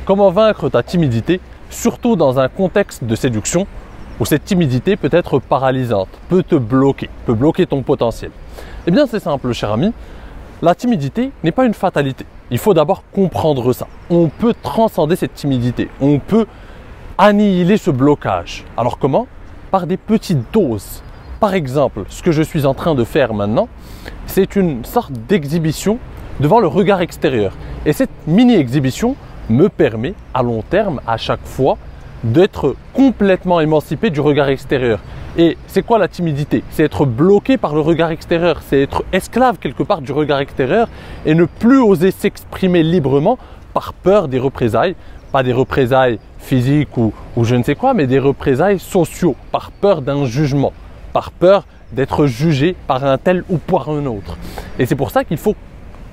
Comment vaincre ta timidité, surtout dans un contexte de séduction où cette timidité peut être paralysante, peut te bloquer, peut bloquer ton potentiel? Eh bien c'est simple cher ami, la timidité n'est pas une fatalité. Il faut d'abord comprendre ça. On peut transcender cette timidité, on peut annihiler ce blocage. Alors comment? Par des petites doses. Par exemple, ce que je suis en train de faire maintenant, c'est une sorte d'exhibition devant le regard extérieur. Et cette mini-exhibition me permet à long terme, à chaque fois, d'être complètement émancipé du regard extérieur. Et c'est quoi la timidité? C'est être bloqué par le regard extérieur, c'est être esclave quelque part du regard extérieur et ne plus oser s'exprimer librement par peur des représailles. Pas des représailles physiques ou je ne sais quoi, mais des représailles sociaux, par peur d'un jugement, par peur d'être jugé par un tel ou par un autre. Et c'est pour ça qu'il faut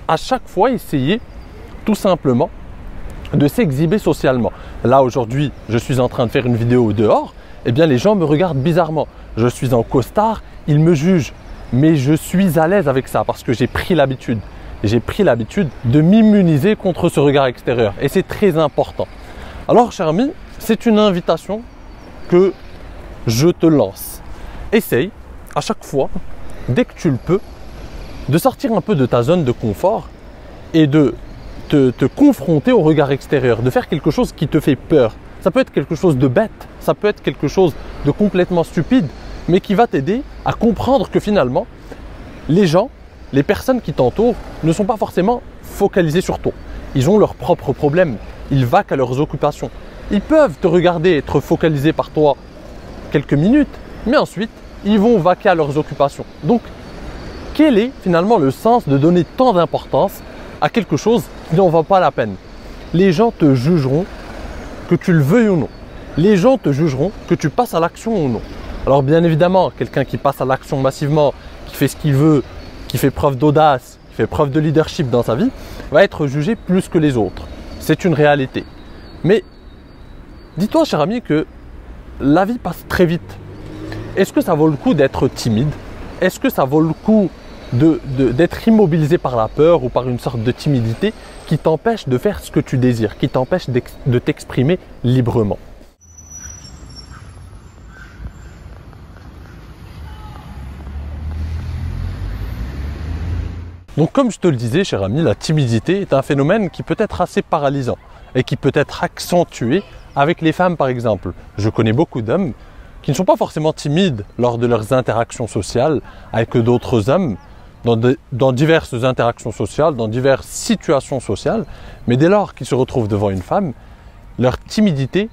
à chaque fois essayer tout simplement de s'exhiber socialement. Là aujourd'hui, je suis en train de faire une vidéo dehors, eh bien les gens me regardent bizarrement. Je suis en costard, ils me jugent, mais je suis à l'aise avec ça parce que j'ai pris l'habitude. J'ai pris l'habitude de m'immuniser contre ce regard extérieur et c'est très important. Alors cher ami, c'est une invitation que je te lance. Essaye à chaque fois, dès que tu le peux, de sortir un peu de ta zone de confort et de te confronter au regard extérieur, de faire quelque chose qui te fait peur. Ça peut être quelque chose de bête, ça peut être quelque chose de complètement stupide, mais qui va t'aider à comprendre que finalement, les gens, les personnes qui t'entourent ne sont pas forcément focalisés sur toi. Ils ont leurs propres problèmes, ils vaquent à leurs occupations. Ils peuvent te regarder être focalisés par toi quelques minutes, mais ensuite, ils vont vaquer à leurs occupations. Donc, quel est finalement le sens de donner tant d'importance à quelque chose qui n'en vaut pas la peine? Les gens te jugeront que tu le veuilles ou non. Les gens te jugeront que tu passes à l'action ou non. Alors bien évidemment, quelqu'un qui passe à l'action massivement, qui fait ce qu'il veut, qui fait preuve d'audace, qui fait preuve de leadership dans sa vie, va être jugé plus que les autres. C'est une réalité. Mais dis-toi cher ami que la vie passe très vite. Est-ce que ça vaut le coup d'être timide? Est-ce que ça vaut le coup d'être immobilisé par la peur ou par une sorte de timidité qui t'empêche de faire ce que tu désires, qui t'empêche de t'exprimer librement? Donc comme je te le disais cher ami, la timidité est un phénomène qui peut être assez paralysant et qui peut être accentué avec les femmes par exemple. Je connais beaucoup d'hommes qui ne sont pas forcément timides lors de leurs interactions sociales avec d'autres hommes, dans diverses interactions sociales, dans diverses situations sociales, mais dès lors qu'ils se retrouvent devant une femme, leur timidité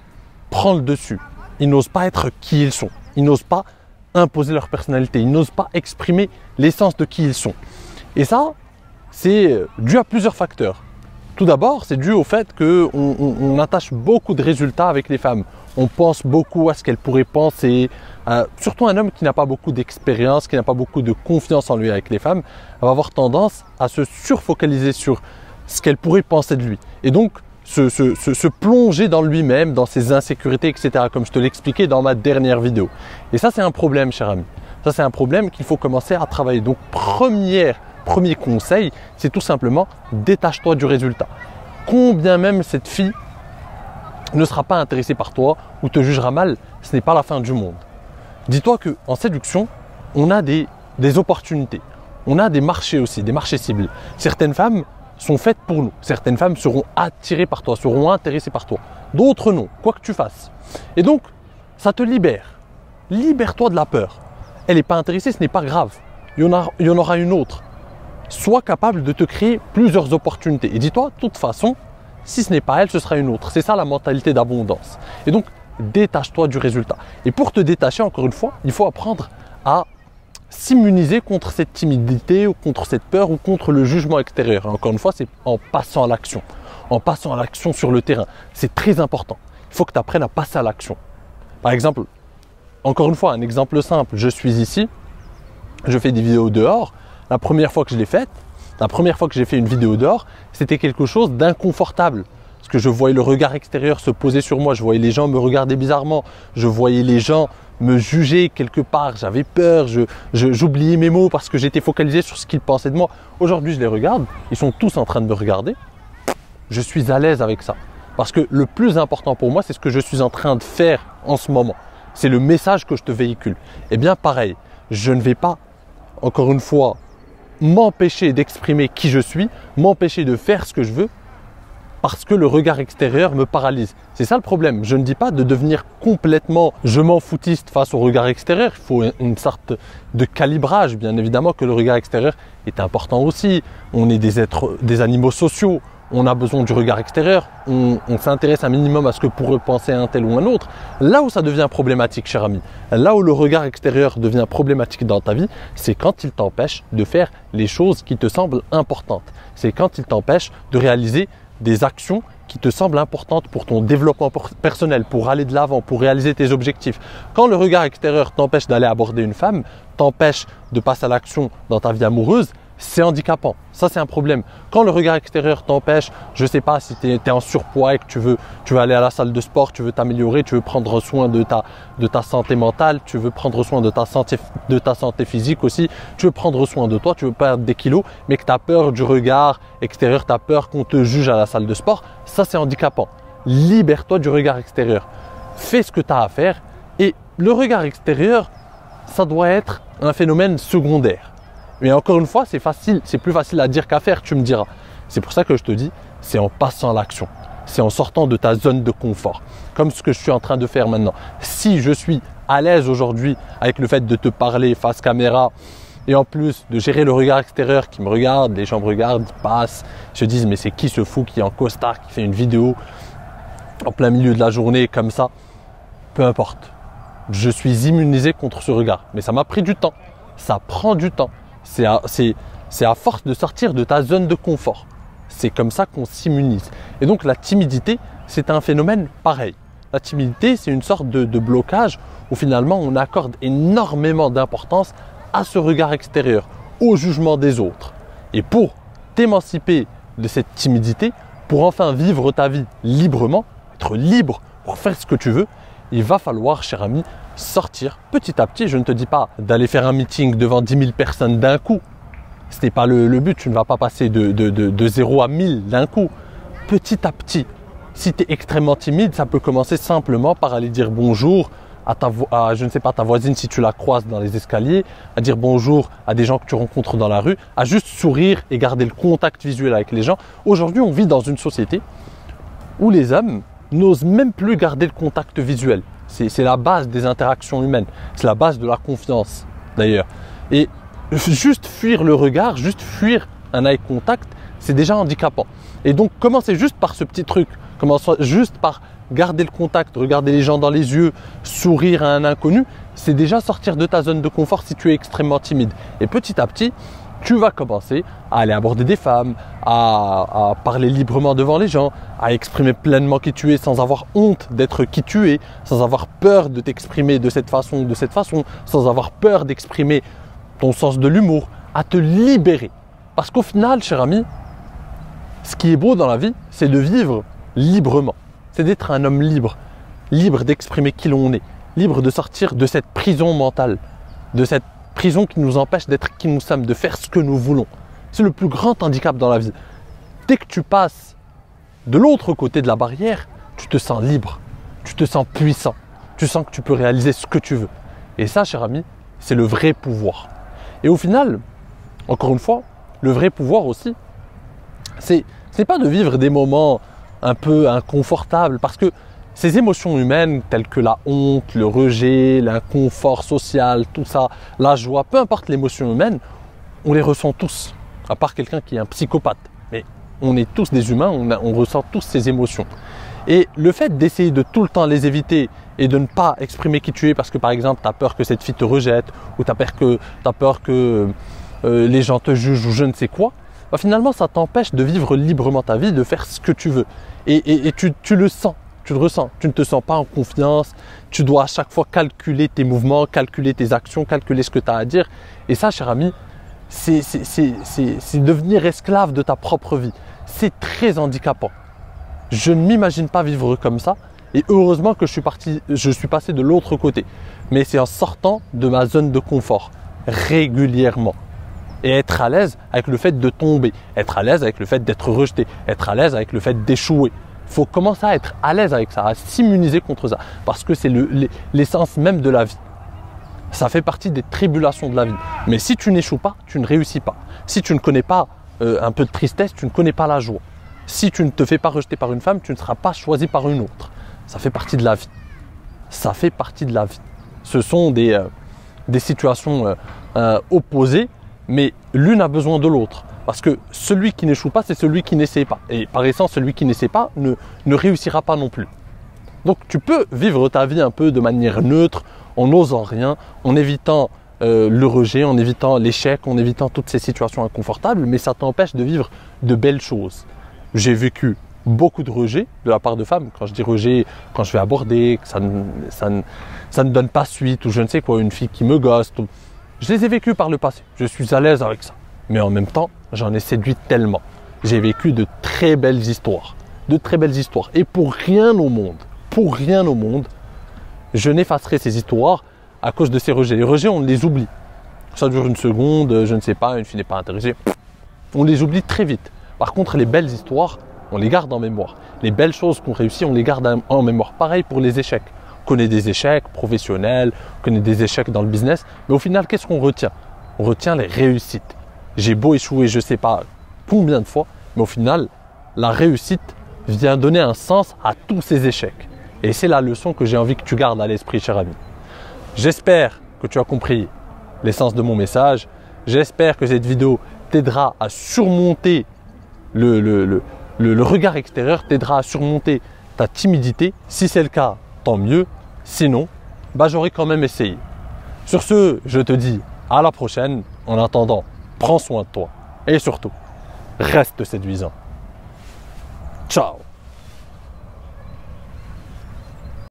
prend le dessus. Ils n'osent pas être qui ils sont, ils n'osent pas imposer leur personnalité, ils n'osent pas exprimer l'essence de qui ils sont. Et ça, c'est dû à plusieurs facteurs. Tout d'abord, c'est dû au fait qu'on attache beaucoup de résultats avec les femmes. On pense beaucoup à ce qu'elles pourraient penser. Surtout un homme qui n'a pas beaucoup d'expérience, qui n'a pas beaucoup de confiance en lui avec les femmes, va avoir tendance à se surfocaliser sur ce qu'elles pourraient penser de lui. Et donc, se plonger dans lui-même, dans ses insécurités, etc. Comme je te l'expliquais dans ma dernière vidéo. Et ça, c'est un problème, cher ami. Ça, c'est un problème qu'il faut commencer à travailler. Donc, premier conseil, c'est tout simplement détache-toi du résultat. Combien même cette fille ne sera pas intéressée par toi ou te jugera mal, ce n'est pas la fin du monde. Dis-toi qu'en séduction, on a des opportunités. On a des marchés aussi, des marchés cibles. Certaines femmes sont faites pour nous. Certaines femmes seront attirées par toi, seront intéressées par toi. D'autres non, quoi que tu fasses. Et donc, ça te libère. Libère-toi de la peur. Elle n'est pas intéressée, ce n'est pas grave. Il y en aura une autre. Sois capable de te créer plusieurs opportunités. Et dis-toi, de toute façon, si ce n'est pas elle, ce sera une autre. C'est ça la mentalité d'abondance. Et donc, détache-toi du résultat. Et pour te détacher, encore une fois, il faut apprendre à s'immuniser contre cette timidité ou contre cette peur ou contre le jugement extérieur. Et encore une fois, c'est en passant à l'action. En passant à l'action sur le terrain. C'est très important. Il faut que tu apprennes à passer à l'action. Par exemple, encore une fois, un exemple simple. Je suis ici, je fais des vidéos dehors. La première fois que je l'ai faite, la première fois que j'ai fait une vidéo dehors, c'était quelque chose d'inconfortable. Parce que je voyais le regard extérieur se poser sur moi, je voyais les gens me regarder bizarrement, je voyais les gens me juger quelque part, j'avais peur, j'oubliais mes mots parce que j'étais focalisé sur ce qu'ils pensaient de moi. Aujourd'hui, je les regarde, ils sont tous en train de me regarder. Je suis à l'aise avec ça. Parce que le plus important pour moi, c'est ce que je suis en train de faire en ce moment. C'est le message que je te véhicule. Eh bien pareil, je ne vais pas, encore une fois, m'empêcher d'exprimer qui je suis, m'empêcher de faire ce que je veux, parce que le regard extérieur me paralyse. C'est ça le problème. Je ne dis pas de devenir complètement je m'en foutiste face au regard extérieur. Il faut une sorte de calibrage. Bien évidemment que le regard extérieur est important aussi. On est des animaux sociaux. On a besoin du regard extérieur. On s'intéresse un minimum à ce que pourrait penser un tel ou un autre. Là où ça devient problématique, cher ami, là où le regard extérieur devient problématique dans ta vie, c'est quand il t'empêche de faire les choses qui te semblent importantes. C'est quand il t'empêche de réaliser des actions qui te semblent importantes pour ton développement personnel, pour aller de l'avant, pour réaliser tes objectifs. Quand le regard extérieur t'empêche d'aller aborder une femme, t'empêche de passer à l'action dans ta vie amoureuse, c'est handicapant. Ça, c'est un problème. Quand le regard extérieur t'empêche, je ne sais pas si tu es en surpoids et que tu veux aller à la salle de sport, tu veux t'améliorer, tu veux prendre soin de ta santé mentale, tu veux prendre soin de ta santé physique aussi, tu veux prendre soin de toi, tu veux perdre des kilos, mais que tu as peur du regard extérieur, tu as peur qu'on te juge à la salle de sport, ça, c'est handicapant. Libère-toi du regard extérieur. Fais ce que tu as à faire et le regard extérieur, ça doit être un phénomène secondaire. Mais encore une fois, c'est plus facile à dire qu'à faire, tu me diras. C'est pour ça que je te dis, c'est en passant à l'action. C'est en sortant de ta zone de confort. Comme ce que je suis en train de faire maintenant. Si je suis à l'aise aujourd'hui avec le fait de te parler face caméra et en plus de gérer le regard extérieur qui me regarde, les gens me regardent, ils passent, se disent mais c'est qui ce fou qui est en costard, qui fait une vidéo en plein milieu de la journée comme ça. Peu importe. Je suis immunisé contre ce regard. Mais ça m'a pris du temps. Ça prend du temps. C'est à force de sortir de ta zone de confort. C'est comme ça qu'on s'immunise. Et donc la timidité, c'est un phénomène pareil. La timidité, c'est une sorte de blocage où finalement on accorde énormément d'importance à ce regard extérieur, au jugement des autres. Et pour t'émanciper de cette timidité, pour enfin vivre ta vie librement, être libre pour faire ce que tu veux, il va falloir, cher ami, sortir petit à petit. Je ne te dis pas d'aller faire un meeting devant 10 000 personnes d'un coup. Ce n'est pas le but. Tu ne vas pas passer de 0 à 1000 d'un coup. Petit à petit. Si tu es extrêmement timide, ça peut commencer simplement par aller dire bonjour à je ne sais pas, ta voisine si tu la croises dans les escaliers, à dire bonjour à des gens que tu rencontres dans la rue, à juste sourire et garder le contact visuel avec les gens. Aujourd'hui, on vit dans une société où les hommes n'osent même plus garder le contact visuel. C'est la base des interactions humaines. C'est la base de la confiance, d'ailleurs. Et juste fuir le regard, juste fuir un eye contact, c'est déjà handicapant. Et donc, commencez juste par ce petit truc. Commencez juste par garder le contact, regarder les gens dans les yeux, sourire à un inconnu. C'est déjà sortir de ta zone de confort si tu es extrêmement timide. Et petit à petit, tu vas commencer à aller aborder des femmes, à parler librement devant les gens, à exprimer pleinement qui tu es sans avoir honte d'être qui tu es, sans avoir peur de t'exprimer de cette façon ou de cette façon, sans avoir peur d'exprimer ton sens de l'humour, à te libérer. Parce qu'au final, cher ami, ce qui est beau dans la vie, c'est de vivre librement. C'est d'être un homme libre, libre d'exprimer qui l'on est, libre de sortir de cette prison mentale, de cette prison qui nous empêche d'être qui nous sommes, de faire ce que nous voulons. C'est le plus grand handicap dans la vie. Dès que tu passes de l'autre côté de la barrière, tu te sens libre, tu te sens puissant, tu sens que tu peux réaliser ce que tu veux. Et ça, cher ami, c'est le vrai pouvoir. Et au final, encore une fois, le vrai pouvoir aussi, c'est pas de vivre des moments un peu inconfortables, parce que ces émotions humaines telles que la honte, le rejet, l'inconfort social, tout ça, la joie, peu importe l'émotion humaine, on les ressent tous, à part quelqu'un qui est un psychopathe. Mais on est tous des humains, on ressent tous ces émotions. Et le fait d'essayer de tout le temps les éviter et de ne pas exprimer qui tu es parce que par exemple tu as peur que cette fille te rejette ou tu as peur que les gens te jugent ou je ne sais quoi, bah finalement ça t'empêche de vivre librement ta vie, de faire ce que tu veux. Et tu le sens. Tu le ressens, tu ne te sens pas en confiance, tu dois à chaque fois calculer tes mouvements, calculer tes actions, calculer ce que tu as à dire. Et ça, cher ami, c'est devenir esclave de ta propre vie. C'est très handicapant. Je ne m'imagine pas vivre comme ça. Et heureusement que je suis passé de l'autre côté. Mais c'est en sortant de ma zone de confort, régulièrement. Et être à l'aise avec le fait de tomber, être à l'aise avec le fait d'être rejeté, être à l'aise avec le fait d'échouer. faut commencer à être à l'aise avec ça, à s'immuniser contre ça. Parce que c'est l'essence même de la vie. Ça fait partie des tribulations de la vie. Mais si tu n'échoues pas, tu ne réussis pas. Si tu ne connais pas un peu de tristesse, tu ne connais pas la joie. Si tu ne te fais pas rejeter par une femme, tu ne seras pas choisi par une autre. Ça fait partie de la vie. Ça fait partie de la vie. Ce sont des situations opposées, mais l'une a besoin de l'autre. Parce que celui qui n'échoue pas, c'est celui qui n'essaie pas. Et par essence, celui qui n'essaie pas ne réussira pas non plus. Donc tu peux vivre ta vie un peu de manière neutre, en n'osant rien, en évitant le rejet, en évitant l'échec, en évitant toutes ces situations inconfortables, mais ça t'empêche de vivre de belles choses. J'ai vécu beaucoup de rejet de la part de femmes. Quand je dis rejet, quand je vais aborder, que ça ne donne pas suite ou je ne sais quoi, une fille qui me ghoste. Je les ai vécues par le passé. Je suis à l'aise avec ça. Mais en même temps, j'en ai séduit tellement. J'ai vécu de très belles histoires. De très belles histoires. Et pour rien au monde, je n'effacerai ces histoires à cause de ces rejets. Les rejets, on les oublie. Ça dure une seconde, je ne sais pas, une fille n'est pas intéressée. On les oublie très vite. Par contre, les belles histoires, on les garde en mémoire. Les belles choses qu'on réussit, on les garde en mémoire. Pareil pour les échecs. On connaît des échecs professionnels, on connaît des échecs dans le business. Mais au final, qu'est-ce qu'on retient? On retient les réussites. J'ai beau échouer, je ne sais pas combien de fois, mais au final, la réussite vient donner un sens à tous ces échecs. Et c'est la leçon que j'ai envie que tu gardes à l'esprit, cher ami. J'espère que tu as compris l'essence de mon message. J'espère que cette vidéo t'aidera à surmonter le regard extérieur, t'aidera à surmonter ta timidité. Si c'est le cas, tant mieux. Sinon, j'aurai quand même essayé. Sur ce, je te dis à la prochaine. En attendant, prends soin de toi et surtout, reste séduisant. Ciao!